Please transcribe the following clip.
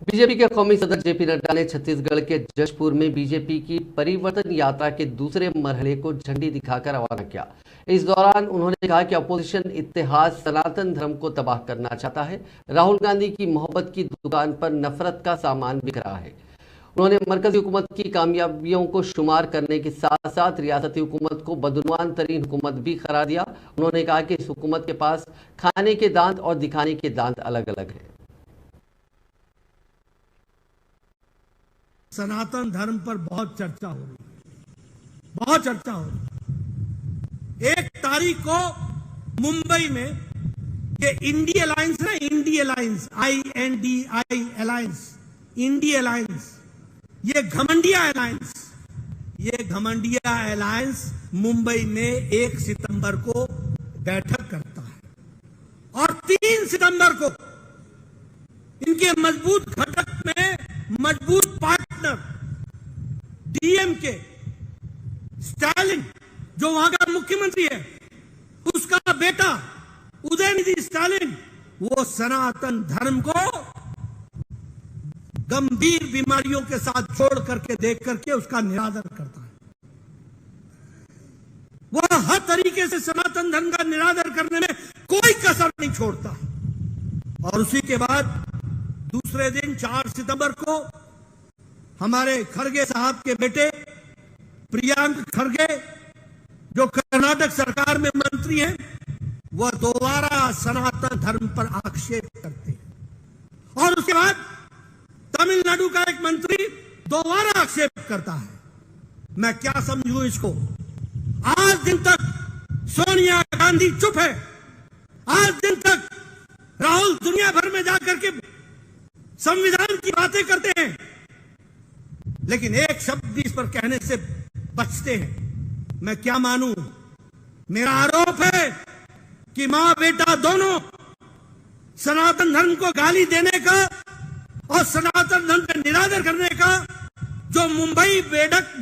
BJP के कौमी सदर जेपी नड्डा ने छत्तीसगढ़ के जशपुर में बीजेपी की परिवर्तन यात्रा के दूसरे मरहले को झंडी दिखाकर रवाना किया। इस दौरान उन्होंने कहा कि अपोजिशन इत्तेहाद सनातन धर्म को तबाह करना चाहता है। राहुल गांधी की मोहब्बत की दुकान पर नफरत का सामान बिक रहा है। उन्होंने मरकजी हुकूमत की कामयाबियों को शुमार करने के साथ साथ रियासती हुकूमत को बदनवान तरीन हुकूमत भी करार दिया। उन्होंने कहा कि इस हुकूमत के पास खाने के दांत और दिखाने के दांत अलग अलग है। सनातन धर्म पर बहुत चर्चा हो रही है, बहुत चर्चा हो रही है। 1 तारीख को मुंबई में ये इंडी अलायंस है, INDI alliance, INDI alliance, INDI alliance, ये घमंडिया अलायंस मुंबई में 1 सितंबर को बैठक करता है और 3 सितंबर को इनके मजबूत घटक में मजबूत पार्टनर DMK स्टालिन, जो वहां का मुख्यमंत्री है, उसका बेटा उदयनिधि स्टालिन, वो सनातन धर्म को गंभीर बीमारियों के साथ छोड़ करके देख करके उसका निरादर करता है। वह हर तरीके से सनातन धर्म का निरादर करने में कोई कसर नहीं छोड़ता। और उसी के बाद दूसरे दिन 4 सितंबर को हमारे खड़गे साहब के बेटे प्रियांक खड़गे, जो कर्नाटक सरकार में मंत्री हैं, वह दोबारा सनातन धर्म पर आक्षेप करते हैं। और उसके बाद तमिलनाडु का एक मंत्री दोबारा आक्षेप करता है। मैं क्या समझूं इसको? आज दिन तक सोनिया गांधी चुप है। आज दिन तक राहुल दुनिया भर में जाकर के संविधान की बातें करते हैं, लेकिन एक शब्द भी इस पर कहने से बचते हैं। मैं क्या मानूं? मेरा आरोप है कि मां बेटा दोनों सनातन धर्म को गाली देने का और सनातन धर्म का निरादर करने का जो मुंबई बैठक